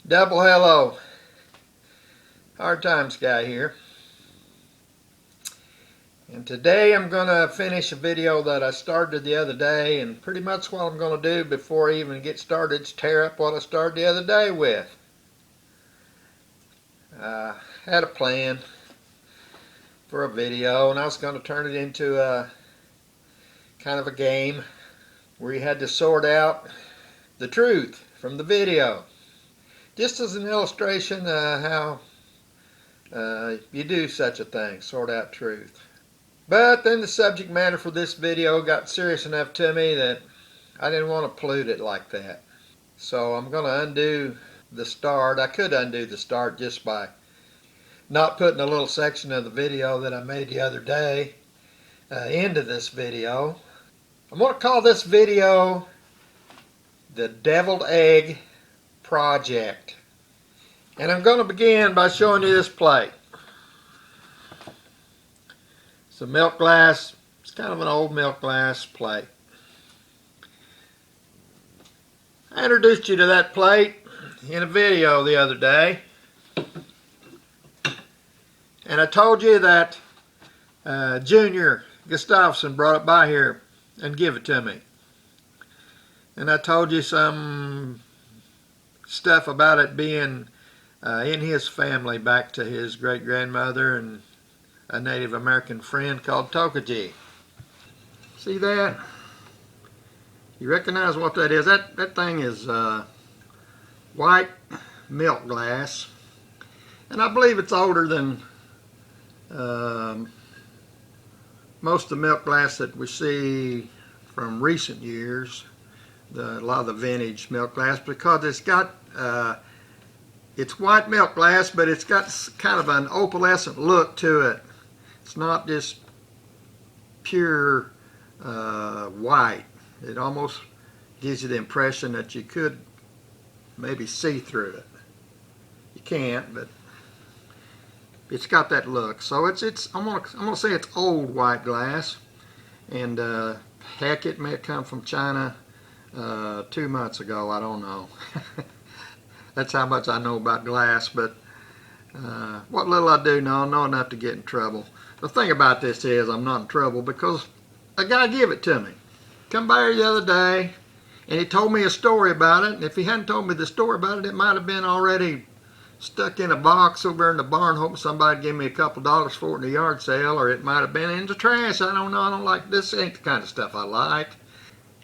Double hello. Hard Times guy here. And today I'm going to finish a video that I started the other day, and pretty much what I'm going to do before I even get started is tear up what I started the other day with. I had a plan for a video, and I was going to turn it into a kind of a game where you had to sort out the truth from the video. Just as an illustration how you do such a thing, sort out truth. But then the subject matter for this video got serious enough to me that I didn't want to pollute it like that. So I'm going to undo the start. I could undo the start just by not putting a little section of the video that I made the other day into this video. I'm going to call this video the Deviled Egg Project. And I'm going to begin by showing you this plate. It's a milk glass. It's kind of an old milk glass plate. I introduced you to that plate in a video the other day. And I told you that Junior Gustafson brought it by here and give it to me. And I told you some stuff about it being in his family back to his great-grandmother and a Native American friend called Tokaji. See that? You recognize what that is? That thing is white milk glass. And I believe it's older than most of the milk glass that we see from recent years. A lot of the vintage milk glass, because it's got it's white milk glass, but it's got kind of an opalescent look to it. It's not just pure white. It almost gives you the impression that you could maybe see through it. You can't, but it's got that look. So I'm gonna say it's old white glass, and heck, it may have come from China 2 months ago. I don't know. That's how much I know about glass, but what little I do know enough to get in trouble. The thing about this is I'm not in trouble because a guy gave it to me. Come by here the other day, and he told me a story about it. And if he hadn't told me the story about it, it might have been already stuck in a box over in the barn, hoping somebody'd give me a couple dollars for it in a yard sale, or it might have been in the trash. I don't know. I don't like this. Ain't the kind of stuff I like.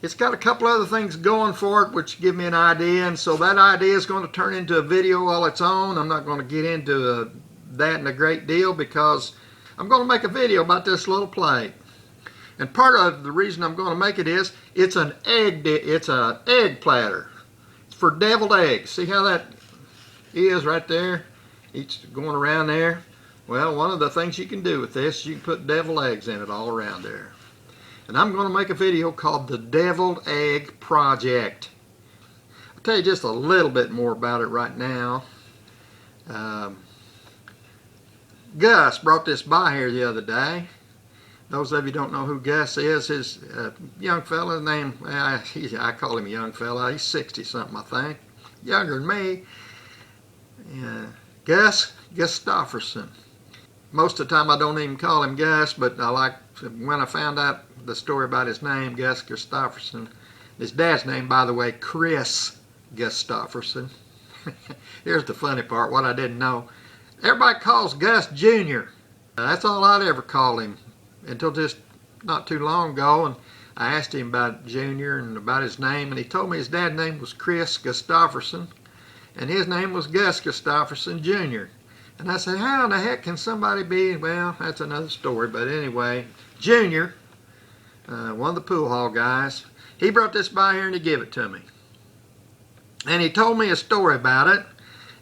It's got a couple other things going for it which give me an idea, and so that idea is going to turn into a video all its own. I'm not going to get into that in a great deal because I'm going to make a video about this little plate. And part of the reason I'm going to make it is it's an egg platter. It's for deviled eggs. See how that is right there? Each going around there. Well, one of the things you can do with this, you can put deviled eggs in it all around there. And I'm going to make a video called the Deviled Egg Project. I'll tell you just a little bit more about it right now. Gus brought this by here the other day. Those of you don't know who Gus is, his young fella named, I call him a young fella, he's 60 something I think, younger than me. Gus Gustafson. Most of the time I don't even call him Gus, but when I found out the story about his name, Gus Gustafson. His dad's name, by the way, Chris Gustafson. Here's the funny part, what I didn't know. Everybody calls Gus Junior. That's all I'd ever call him until just not too long ago, and I asked him about Junior and about his name, and he told me his dad's name was Chris Gustafson, and his name was Gus Gustafson Jr. And I said, how in the heck can somebody be, well, that's another story, but anyway, Junior, one of the pool hall guys, he brought this by here and he gave it to me. And he told me a story about it,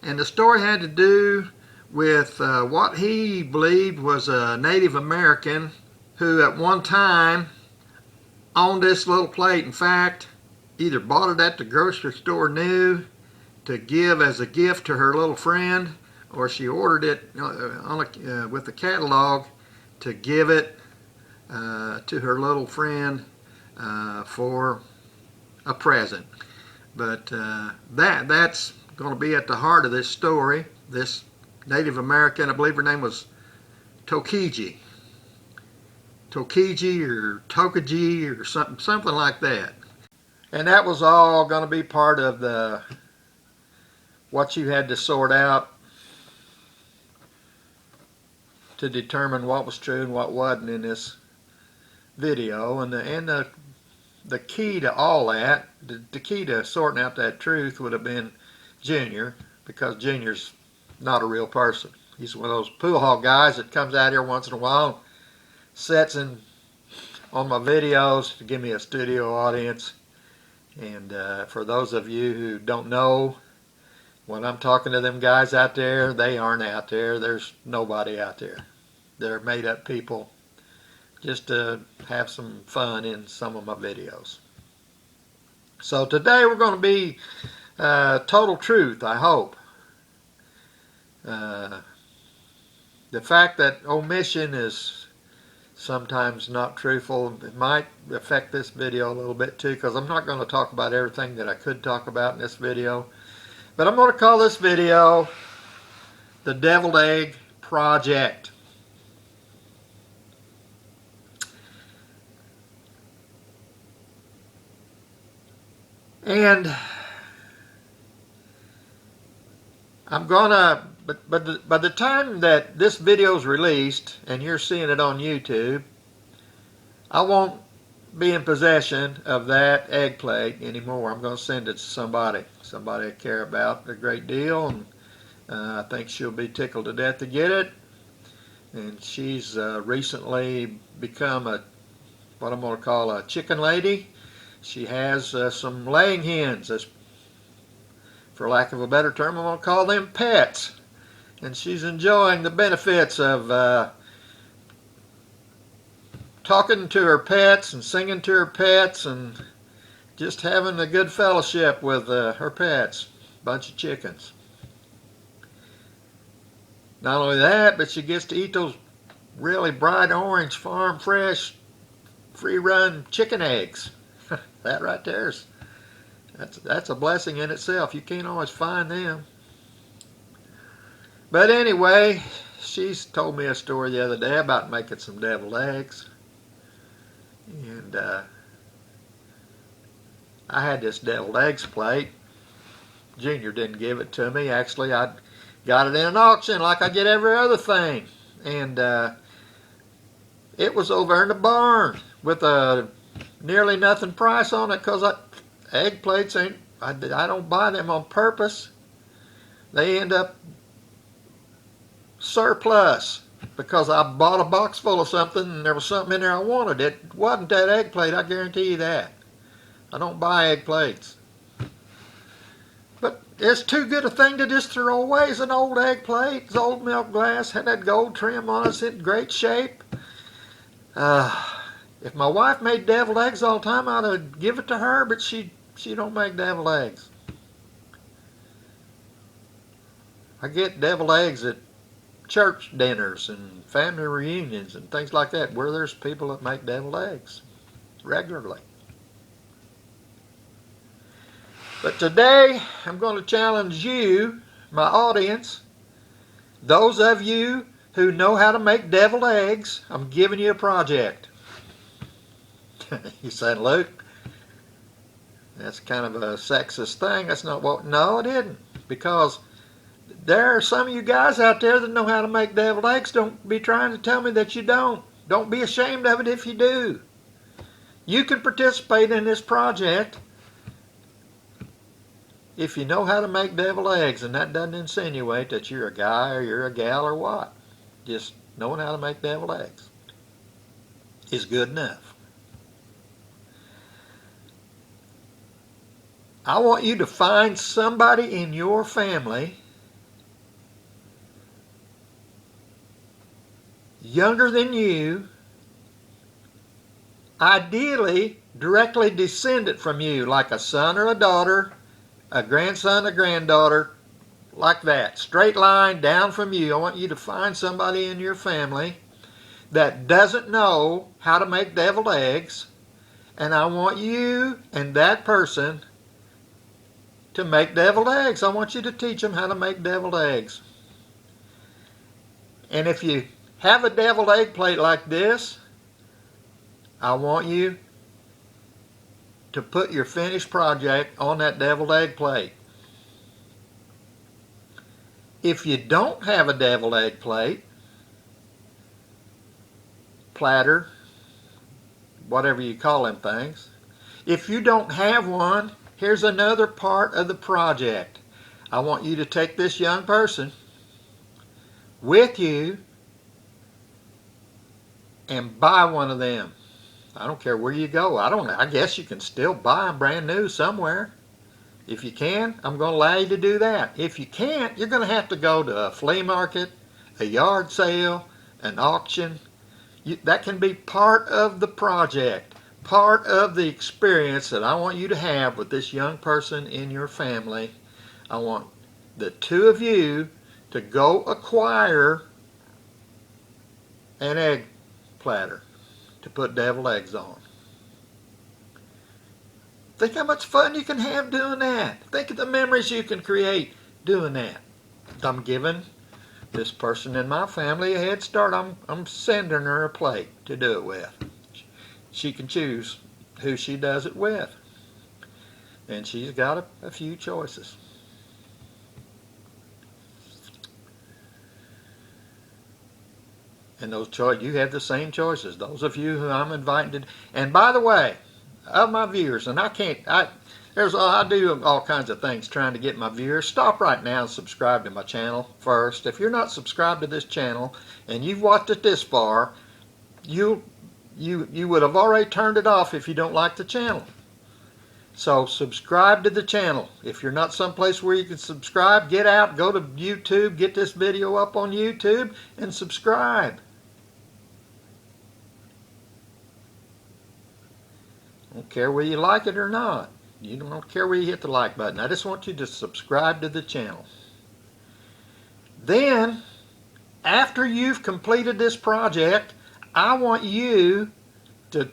and the story had to do with what he believed was a Native American who at one time owned this little plate. In fact, either bought it at the grocery store new to give as a gift to her little friend, or she ordered it with the catalog to give it to her little friend for a present. But that's going to be at the heart of this story. This Native American, I believe her name was Tokeji or Tokaji or something like that. And that was all going to be part of the what you had to sort out to determine what was true and what wasn't in this video. And the key to all that, the key to sorting out that truth would have been Junior, because Junior's not a real person. He's one of those pool hall guys that comes out here once in a while and sits in on my videos to give me a studio audience. And for those of you who don't know, when I'm talking to them guys out there, they aren't out there. There's nobody out there. They're made up people just to have some fun in some of my videos. So today we're going to be total truth, I hope. The fact that omission is sometimes not truthful, it might affect this video a little bit too, because I'm not going to talk about everything that I could talk about in this video. But I'm going to call this video the Deviled Egg Project. And I'm gonna, but by the time that this video is released and you're seeing it on YouTube, I won't be in possession of that egg plate anymore. I'm going to send it to somebody I care about a great deal, and I think she'll be tickled to death to get it. And she's recently become what I'm going to call a chicken lady. She has some laying hens, for lack of a better term, I'm going to call them pets. And she's enjoying the benefits of talking to her pets and singing to her pets and just having a good fellowship with her pets, bunch of chickens. Not only that, but she gets to eat those really bright orange, farm fresh, free-run chicken eggs. That right there's that's a blessing in itself. You can't always find them. But anyway, she's told me a story the other day about making some deviled eggs. And I had this deviled eggs plate. Junior didn't give it to me. Actually, I got it in an auction like I get every other thing. And it was over in the barn with a nearly nothing price on it, because egg plates I don't buy them on purpose. They end up surplus because I bought a box full of something and there was something in there I wanted. It wasn't that egg plate, I guarantee you that. I don't buy egg plates. But it's too good a thing to just throw away. It's an old egg plate. It's old milk glass, had that gold trim on it. It's in great shape. If my wife made deviled eggs all the time, I'd give it to her, but she don't make deviled eggs. I get deviled eggs at church dinners and family reunions and things like that, where there's people that make deviled eggs regularly. But today, I'm going to challenge you, my audience, those of you who know how to make deviled eggs. I'm giving you a project. You said, Luke, that's kind of a sexist thing. That's not what... No, it isn't. Because there are some of you guys out there that know how to make deviled eggs. Don't be trying to tell me that you don't. Don't be ashamed of it if you do. You can participate in this project if you know how to make deviled eggs, and that doesn't insinuate that you're a guy or you're a gal or what. Just knowing how to make deviled eggs is good enough. I want you to find somebody in your family younger than you, ideally directly descendant from you, like a son or a daughter, a grandson or granddaughter, like that, straight line down from you. I want you to find somebody in your family that doesn't know how to make deviled eggs, and I want you and that person to make deviled eggs. I want you to teach them how to make deviled eggs. And if you have a deviled egg plate like this, I want you to put your finished project on that deviled egg plate. If you don't have a deviled egg plate, platter, whatever you call them things, if you don't have one, here's another part of the project. I want you to take this young person with you and buy one of them. I don't care where you go. I guess you can still buy them brand new somewhere. If you can, I'm going to allow you to do that. If you can't, you're going to have to go to a flea market, a yard sale, an auction. That can be part of the project, part of the experience that I want you to have with this young person in your family. I want the two of you to go acquire an egg platter to put deviled eggs on. Think how much fun you can have doing that. Think of the memories you can create doing that. I'm giving this person in my family a head start. I'm sending her a plate to do it with. She can choose who she does it with. And she's got a few choices. And those you have the same choices. Those of you who I'm inviting to. And by the way, of my viewers, and I do all kinds of things trying to get my viewers. Stop right now and subscribe to my channel first. If you're not subscribed to this channel and you've watched it this far, you would have already turned it off if you don't like the channel. So subscribe to the channel. If you're not someplace where you can subscribe, get out, go to YouTube, get this video up on YouTube, and subscribe. I don't care whether you like it or not. You don't care where you hit the like button. I just want you to subscribe to the channel. Then, after you've completed this project, I want you to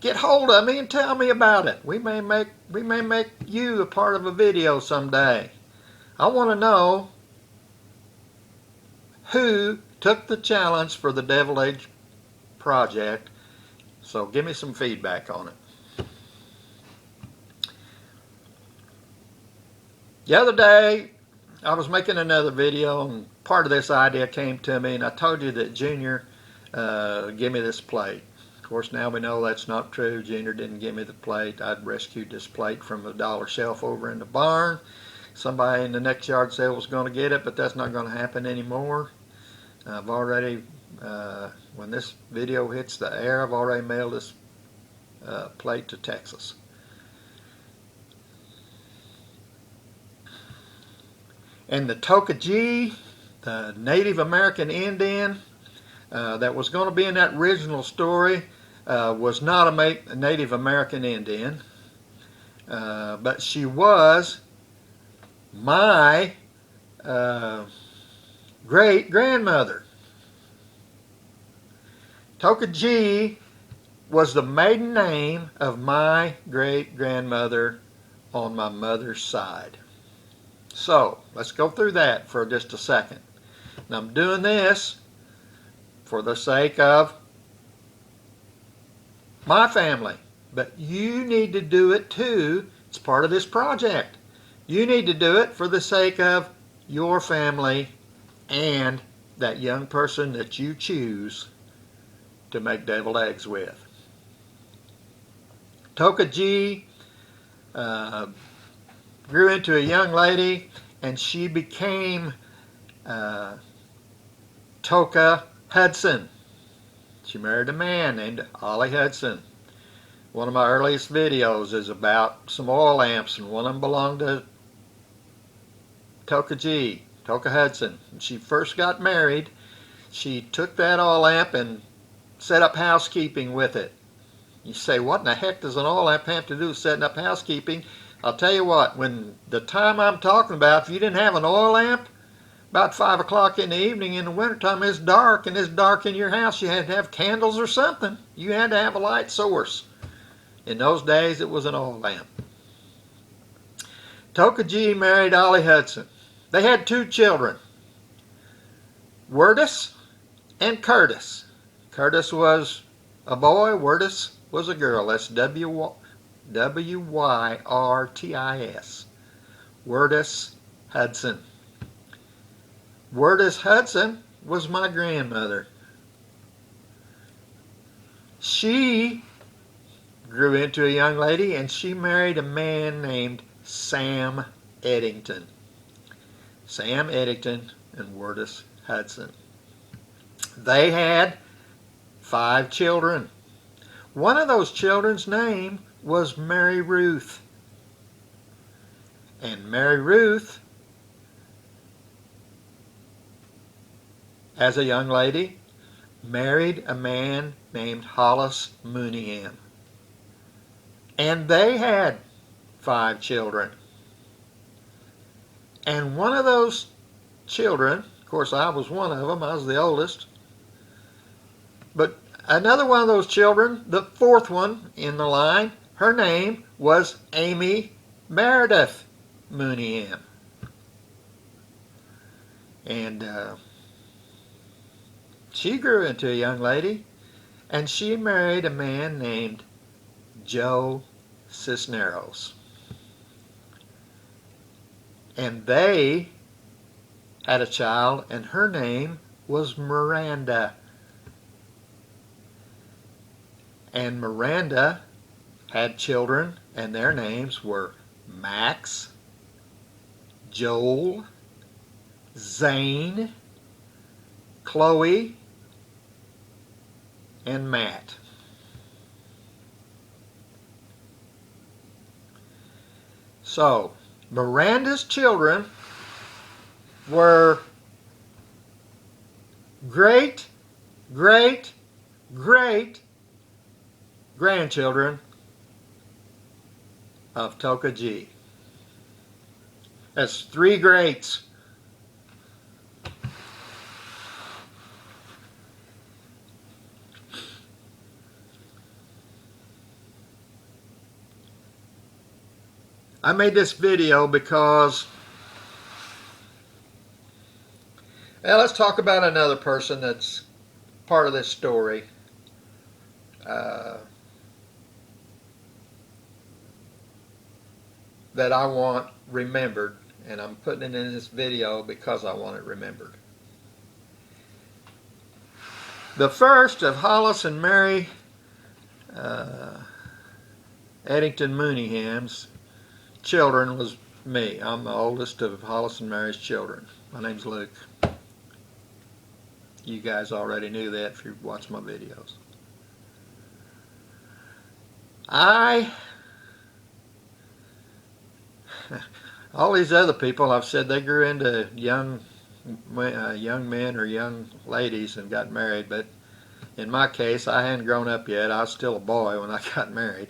get hold of me and tell me about it. We may make you a part of a video someday. I want to know who took the challenge for the deviled egg project. So give me some feedback on it. The other day, I was making another video, and part of this idea came to me, and I told you that Junior gave me this plate. Of course, now we know that's not true. Junior didn't give me the plate. I'd rescued this plate from a dollar shelf over in the barn. Somebody in the next yard sale was going to get it, but that's not going to happen anymore. I've already, when this video hits the air, I've already mailed this plate to Texas. And the Tokajee, the Native American Indian that was going to be in that original story, was not a Native American Indian, but she was my great-grandmother. Tokajee was the maiden name of my great-grandmother on my mother's side. So, let's go through that for just a second. Now, I'm doing this for the sake of my family, but you need to do it too. It's part of this project. You need to do it for the sake of your family and that young person that you choose to make deviled eggs with. Tokajee grew into a young lady, and she became Toka Hudson. She married a man named Ollie Hudson. One of my earliest videos is about some oil lamps, and one of them belonged to Tokajee, Toka Hudson. When she first got married, she took that oil lamp and set up housekeeping with it. You say, what in the heck does an oil lamp have to do with setting up housekeeping? I'll tell you what, when the time I'm talking about, if you didn't have an oil lamp, about 5 o'clock in the evening in the wintertime, it's dark, and it's dark in your house. You had to have candles or something. You had to have a light source. In those days, it was an oil lamp. Tokajee married Ollie Hudson. They had 2 children, Wyrtus and Curtis. Curtis was a boy, Wyrtus was a girl. That's W-Y-R-T-I-S. Wyrtus Hudson. Wyrtus Hudson was my grandmother. She grew into a young lady and she married a man named Sam Eddington. Sam Eddington and Wyrtus Hudson. They had 5 children. One of those children's name was Mary Ruth. And Mary Ruth, as a young lady, married a man named Hollis Mooneyham. And they had 5 children. And one of those children, of course I was one of them, I was the oldest, but another one of those children, the 4th one in the line, her name was Amy Meredith Mooneyham. And she grew into a young lady, and she married a man named Joe Cisneros. And they had a child, and her name was Miranda. And Miranda had children, and their names were Max, Joel, Zane, Chloe, and Matt. So, Miranda's children were great, great, great grandchildren of Tokajee. That's 3 greats. I made this video because, well, let's talk about another person that's part of this story. That I want remembered, and I'm putting it in this video because I want it remembered. The first of Hollis and Mary Eddington Mooneyham's children was me. I'm the oldest of Hollis and Mary's children. My name's Luke. You guys already knew that if you watched my videos. All these other people, I've said they grew into young men or young ladies and got married, but in my case, I hadn't grown up yet. I was still a boy when I got married.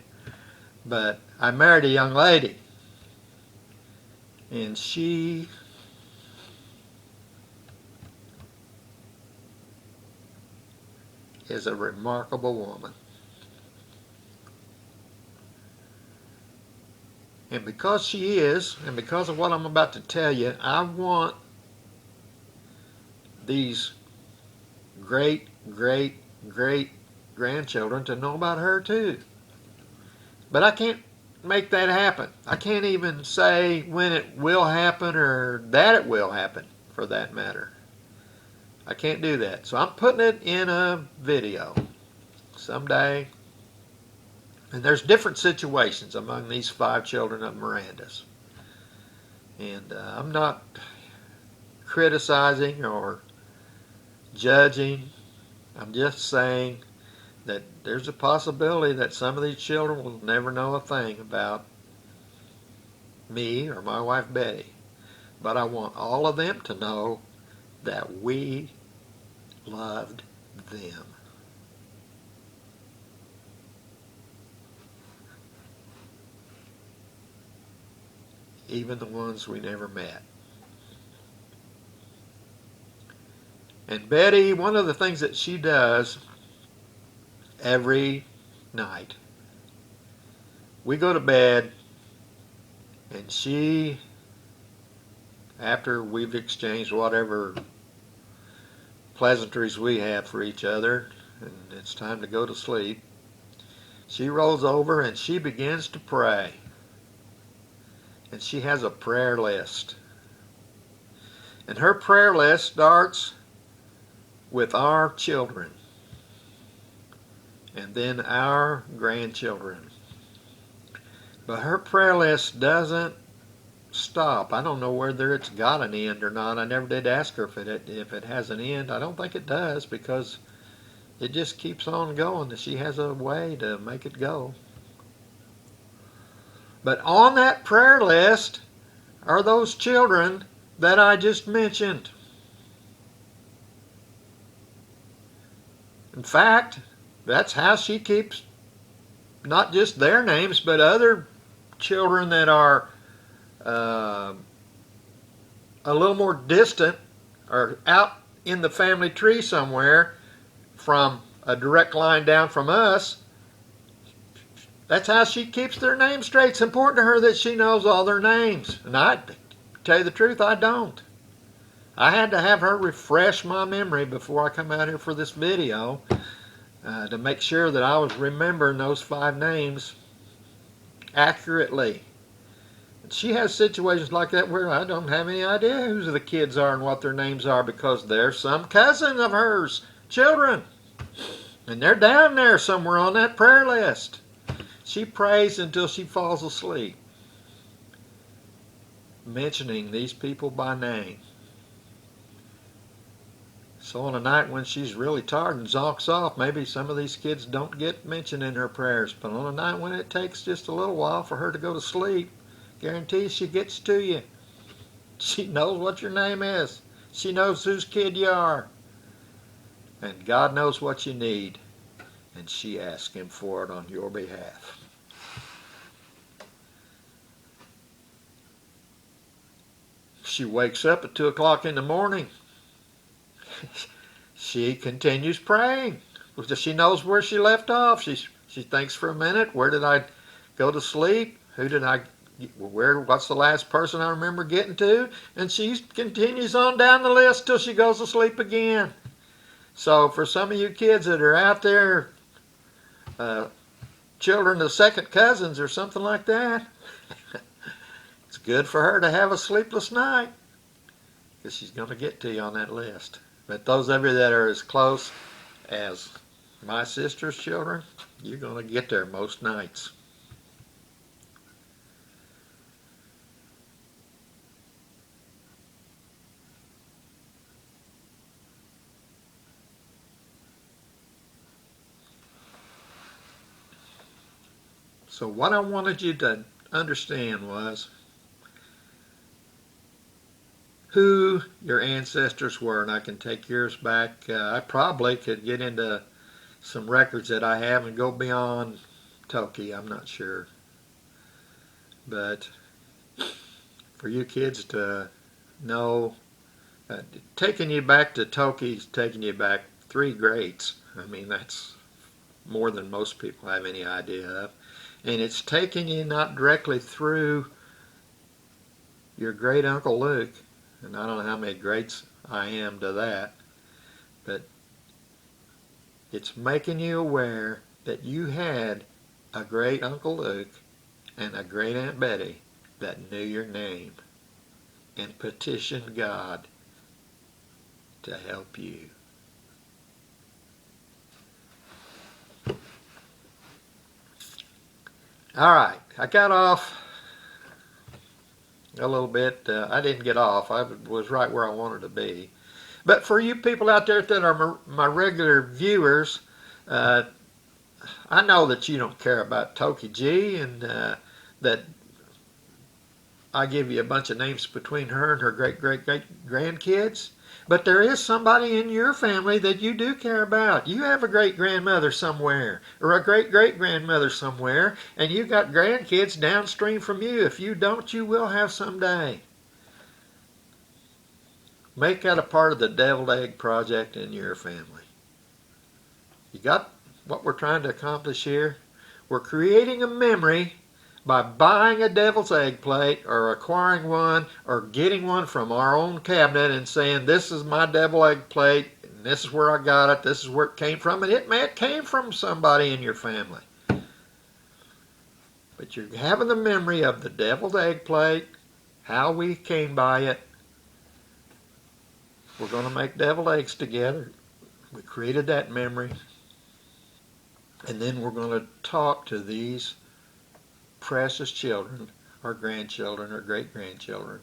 But I married a young lady, and she is a remarkable woman. And because she is, and because of what I'm about to tell you, I want these great, great, great grandchildren to know about her too. But I can't make that happen. I can't even say when it will happen or that it will happen, for that matter. I can't do that. So I'm putting it in a video someday. And there's different situations among these 5 children of Miranda's. And I'm not criticizing or judging. I'm just saying that there's a possibility that some of these children will never know a thing about me or my wife Betty. But I want all of them to know that we loved them. Even the ones we never met. And Betty, one of the things that she does every night, we go to bed And she, after we've exchanged whatever pleasantries we have for each other, and it's time to go to sleep, she rolls over and she begins to pray. And she has a prayer list. And her prayer list starts with our children and then our grandchildren. But her prayer list doesn't stop. I don't know whether it's got an end or not. I never did ask her if it has an end. I don't think it does, because it just keeps on going. She has a way to make it go. But on that prayer list are those children that I just mentioned. In fact, that's how she keeps not just their names, but other children that are a little more distant or out in the family tree somewhere from a direct line down from us. That's how she keeps their names straight. It's important to her that she knows all their names. And I tell you the truth, I don't. I had to have her refresh my memory before I come out here for this video to make sure that I was remembering those 5 names accurately. And she has situations like that where I don't have any idea who the kids are and what their names are, because they're some cousin of hers, children. And they're down there somewhere on that prayer list. She prays until she falls asleep, mentioning these people by name. So on a night when she's really tired and zonks off, maybe some of these kids don't get mentioned in her prayers. But on a night when it takes just a little while for her to go to sleep, guarantees she gets to you. She knows what your name is. She knows whose kid you are. And God knows what you need. And she asks Him for it on your behalf. She wakes up at 2 o'clock in the morning. She continues praying. She knows where she left off. She thinks for a minute, where did I go to sleep? What's the last person I remember getting to? And she continues on down the list till she goes to sleep again. So for some of you kids that are out there, children of second cousins or something like that, it's good for her to have a sleepless night, because she's going to get to you on that list. But those of you that are as close as my sister's children, you're going to get there most nights. So what I wanted you to understand was who your ancestors were, and I can take yours back. I probably could get into some records that I have and go beyond Toki, I'm not sure. But for you kids to know, taking you back to Toki's taking you back 3 greats. I mean, that's more than most people have any idea of. And it's taking you not directly through your great Uncle Luke, and I don't know how many greats I am to that, but it's making you aware that you had a great Uncle Luke and a great Aunt Betty that knew your name and petitioned God to help you. All right, I got off a little bit. I didn't get off. I was right where I wanted to be. But for you people out there that are my regular viewers, I know that you don't care about Toki G, and that I give you a bunch of names between her and her great-great-great-grandkids. But there is somebody in your family that you do care about. You have a great-grandmother somewhere, or a great-great-grandmother somewhere, and you've got grandkids downstream from you. If you don't, you will have someday. Make that a part of the Deviled Egg Project in your family. You got what we're trying to accomplish here? We're creating a memory by buying a devil's egg plate or acquiring one or getting one from our own cabinet and saying, this is my devil egg plate and this is where I got it, this is where it came from, and it came from somebody in your family. But you're having the memory of the deviled egg plate, how we came by it. We're going to make deviled eggs together. We created that memory. And then we're going to talk to these precious children, or grandchildren, or great-grandchildren,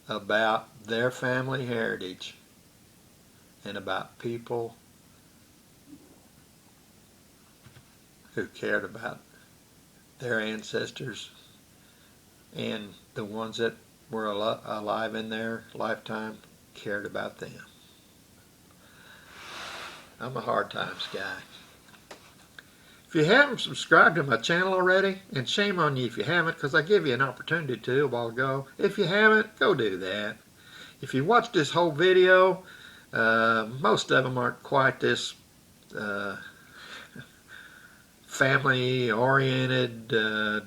about their family heritage and about people who cared about their ancestors and the ones that were alive in their lifetime cared about them. I'm a hard times guy. If you haven't subscribed to my channel already, and shame on you if you haven't, because I gave you an opportunity to a while ago. If you haven't, go do that. If you watched this whole video, most of them aren't quite this family-oriented,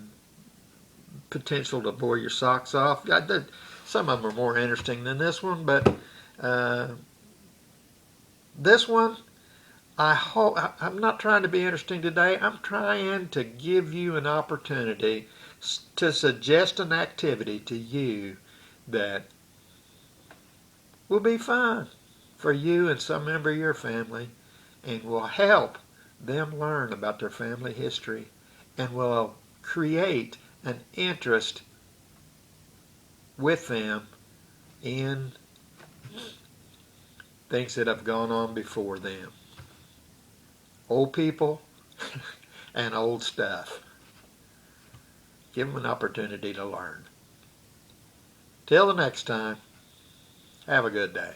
potential to bore your socks off. Some of them are more interesting than this one, but this one, I'm not trying to be interesting today. I'm trying to give you an opportunity to suggest an activity to you that will be fun for you and some member of your family and will help them learn about their family history and will create an interest with them in things that have gone on before them. Old people and old stuff. Give them an opportunity to learn. Till the next time, have a good day.